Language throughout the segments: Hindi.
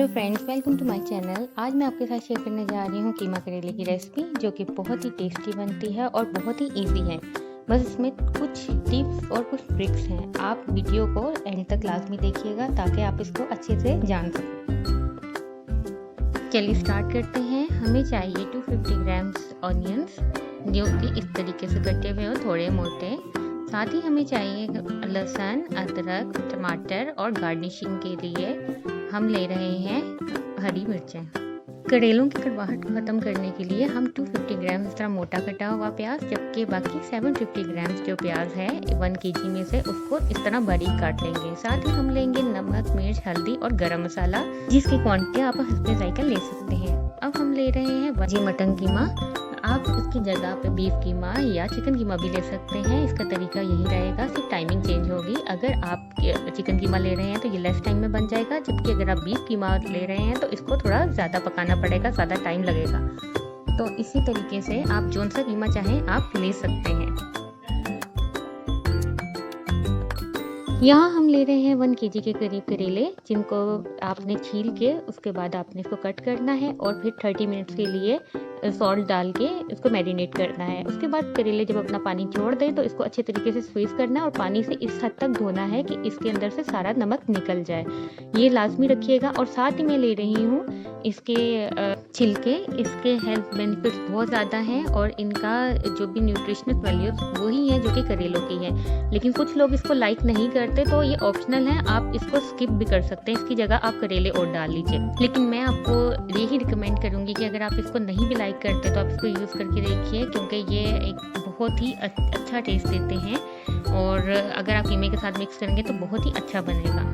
Hello friends, welcome to my channel. आज मैं आपके साथ शेयर करने जा रही हूँ कीमा करेले की रेसिपी, जो कि बहुत ही टेस्टी बनती है और बहुत ही इजी है। बस इसमें कुछ टिप्स और कुछ ट्रिक्स हैं। आप वीडियो को एंड तक लाजमी देखिएगा ताकि आप इसको अच्छे से जान सकें। चलिए स्टार्ट करते हैं। हमें चाहिए 250 ग्राम्स ऑनियंस, जो कि इस तरीके से कटे हुए हो, थोड़े मोटे। साथ ही हमें चाहिए लहसुन, अदरक, टमाटर और गार्निशिंग के लिए हम ले रहे हैं हरी मिर्चें। करेलों की कड़वाहट को ख़त्म करने के लिए हम 250 ग्राम इस तरह मोटा कटा हुआ प्याज, जबकि बाकी 750 ग्राम्स जो प्याज है 1 kg में से, उसको इस तरह बारीक काट लेंगे। साथ ही हम लेंगे नमक, मिर्च, हल्दी और गरम मसाला, जिसकी क्वांटिटी आप हस्बे जायका ले सकते हैं। अब हम ले रहे हैं भाजी मटन कीमा। आप इसकी जगह पे बीफ कीमा या चिकन कीमा भी ले सकते हैं। इसका तरीका यही रहेगा, सिर्फ टाइमिंग चेंज होगी। अगर आप चिकन कीमा ले रहे हैं तो ये लेस टाइम में बन जाएगा, जबकि अगर आप बीफ कीमा ले रहे हैं तो इसको थोड़ा ज़्यादा पकाना पड़ेगा, ज़्यादा टाइम लगेगा। तो इसी तरीके से आप जोन सा कीमा चाहें आप ले सकते हैं। यहाँ हम ले रहे हैं 1 kg के करीब करेले, जिनको आपने छील के उसके बाद आपने इसको कट करना है और फिर 30 मिनट्स के लिए सॉल्ट डाल के इसको मैरिनेट करना है। उसके बाद करेले जब अपना पानी छोड़ दे तो इसको अच्छे तरीके से स्क्वीज करना है और पानी से इस हद तक धोना है कि इसके अंदर से सारा नमक निकल जाए। ये लाजमी रखिएगा। और साथ ही मैं ले रही हूँ इसके छिलके। इसके हेल्थ बेनिफिट्स बहुत ज़्यादा हैं और इनका जो भी न्यूट्रिशनल वैल्यूज वही है जो कि करेलों की है। लेकिन कुछ लोग इसको लाइक नहीं करते, तो ये ऑप्शनल है, आप इसको स्किप भी कर सकते हैं। इसकी जगह आप करेले और डाल लीजिए। लेकिन मैं आपको यही रिकमेंड करूँगी कि अगर आप इसको नहीं भी लाइक करते तो आप इसको यूज़ करके देखिए, क्योंकि ये एक बहुत ही अच्छा टेस्ट देते हैं और अगर आप कीमे के साथ मिक्स करेंगे तो बहुत ही अच्छा बनेगा।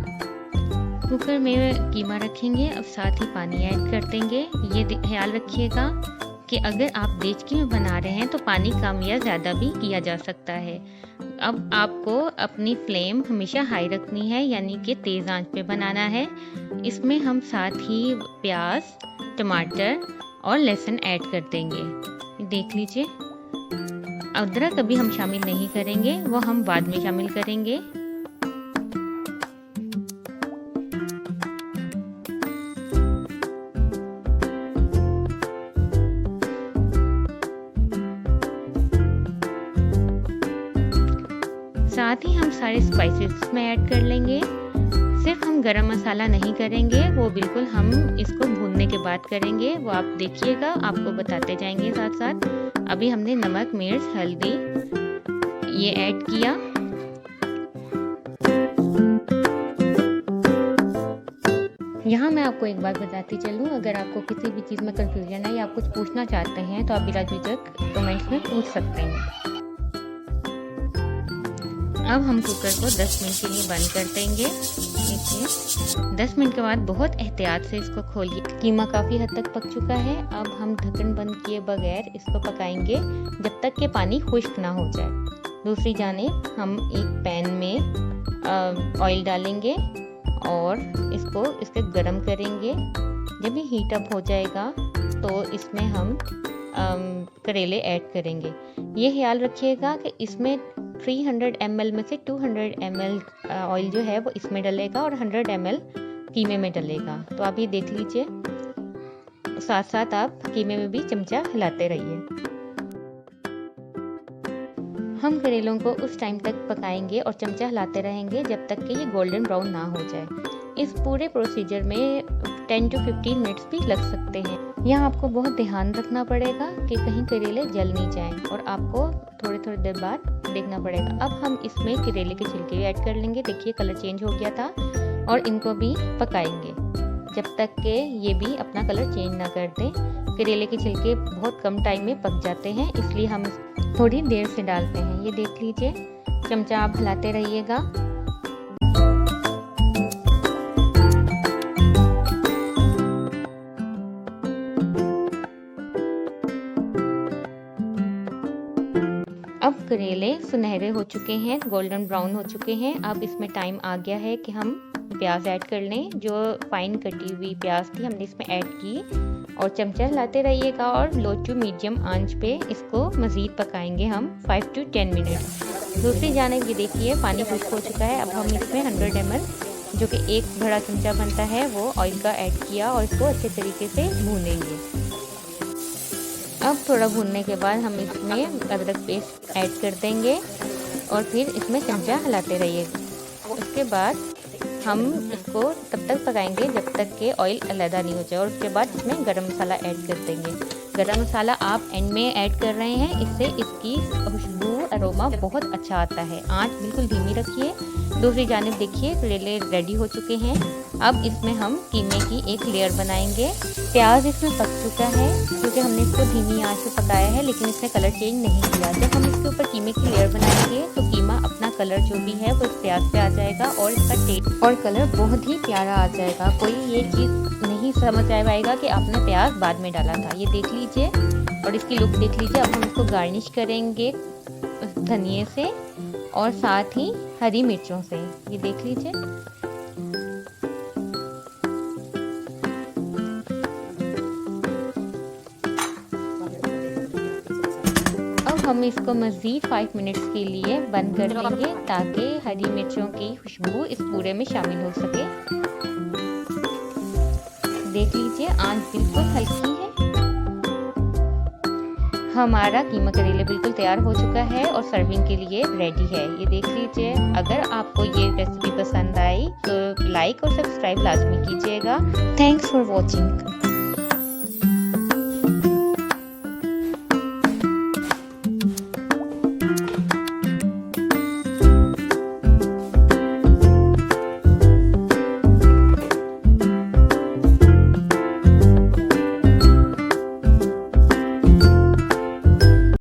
कुकर में कीमा रखेंगे, अब साथ ही पानी ऐड कर देंगे। ये ख्याल रखिएगा कि अगर आप देचकी में बना रहे हैं तो पानी कम या ज़्यादा भी किया जा सकता है। अब आपको अपनी फ्लेम हमेशा हाई रखनी है, यानी कि तेज़ आंच पे बनाना है। इसमें हम साथ ही प्याज, टमाटर और लहसुन ऐड कर देंगे। देख लीजिए, अदरक अभी हम शामिल नहीं करेंगे, वो हम बाद में शामिल करेंगे। साथ ही हम सारे स्पाइसेस में ऐड कर लेंगे। सिर्फ हम गरम मसाला नहीं करेंगे, वो बिल्कुल हम इसको भूनने के बाद करेंगे। वो आप देखिएगा, आपको बताते जाएंगे साथ साथ। अभी हमने नमक, मिर्च, हल्दी ये ऐड किया। यहाँ मैं आपको एक बात बताती चलूँ, अगर आपको किसी भी चीज़ में कंफ्यूजन है या आप कुछ पूछना चाहते हैं तो आप बिला झिझक कमेंट्स में पूछ सकते हैं। अब हम कुकर को 10 मिनट के लिए बंद कर देंगे। देखिए 10 मिनट के बाद बहुत एहतियात से इसको खोलिए। कीमा काफ़ी हद तक पक चुका है। अब हम ढक्कन बंद किए बगैर इसको पकाएंगे जब तक कि पानी खुश्क ना हो जाए। दूसरी जानिब हम एक पैन में ऑयल डालेंगे और इसको इसके गरम करेंगे। जब ये हीट अप हो जाएगा तो इसमें हम करेले ऐड करेंगे। ये ख्याल रखिएगा कि इसमें 300 ml में से 200 ml ऑयल जो है वो इसमें डलेगा और 100 ml कीमे में डलेगा। तो आप ये देख लीजिए, साथ साथ आप कीमे में भी चमचा हिलाते रहिए। हम करेलों को उस टाइम तक पकाएंगे और चमचा हिलाते रहेंगे जब तक कि ये गोल्डन ब्राउन ना हो जाए। इस पूरे प्रोसीजर में 10 to 15 मिनट्स भी लग सकते हैं। यहाँ आपको बहुत ध्यान रखना पड़ेगा कि कहीं करेले जल नहीं जाएं और आपको थोड़ी थोड़ी देर बाद देखना पड़ेगा। अब हम इसमें करेले के छिलके भी ऐड कर लेंगे। देखिए कलर चेंज हो गया था, और इनको भी पकाएंगे जब तक कि ये भी अपना कलर चेंज ना कर दें। करेले के छिलके बहुत कम टाइम में पक जाते हैं, इसलिए हम थोड़ी देर से डालते हैं। ये देख लीजिए, चमचा आप हिलाते रहिएगा। अब करेले सुनहरे हो चुके हैं, गोल्डन ब्राउन हो चुके हैं। अब इसमें टाइम आ गया है कि हम प्याज ऐड कर लें। जो फाइन कटी हुई प्याज थी हमने इसमें ऐड की और चमचा हिलाते रहिएगा और लो टू मीडियम आंच पे इसको मज़ीद पकाएंगे हम 5 to 10 मिनट। दूसरी जानिब ये देखिए पानी खुश्क हो चुका है। अब हम इसमें 100 ml जो कि 1 बड़ा चमचा बनता है वो ऑयल का ऐड किया और इसको अच्छे तरीके से भूनेंगे। अब थोड़ा भूनने के बाद हम इसमें अदरक पेस्ट ऐड कर देंगे और फिर इसमें चमचा हिलाते रहिए। उसके बाद हम इसको तब तक पकाएंगे जब तक कि ऑयल अलग नहीं हो जाए और उसके बाद इसमें गरम मसाला ऐड कर देंगे। गरम मसाला आप एंड में ऐड कर रहे हैं, इससे इसकी खुशबू अरोमा बहुत अच्छा आता है। आंच बिल्कुल धीमी रखिए। दूसरी जानिब देखिए करेले रेडी हो चुके हैं। अब इसमें हम कीमे की एक लेयर बनाएंगे। प्याज इसमें पक चुका है क्योंकि हमने इसको धीमी आंच पे पकाया है, लेकिन इसने कलर चेंज नहीं किया। जब हम इसके ऊपर कीमे की लेयर बनाएंगे तो कीमा अपना कलर जो भी है वो इस प्याज पे आ जाएगा और इसका टेस्ट और कलर बहुत ही प्यारा आ जाएगा। कोई ये चीज़ नहीं समझ आएगा कि आपने प्याज बाद में डाला था। ये देख लीजिए और इसकी लुक देख लीजिए। अब हम इसको गार्निश करेंगे धनिए से और साथ ही हरी मिर्चों से। ये देख लीजिए। अब हम इसको मज़ीद 5 मिनट्स के लिए बंद कर देंगे ताकि हरी मिर्चों की खुशबू इस पूरे में शामिल हो सके। देख लीजिए आंच बिल्कुल हल्की है। हमारा कीमा करेले बिल्कुल तैयार हो चुका है और सर्विंग के लिए रेडी है। ये देख लीजिए। अगर आपको ये रेसिपी पसंद आई तो लाइक और सब्सक्राइब लाजमी कीजिएगा। Thanks for watching.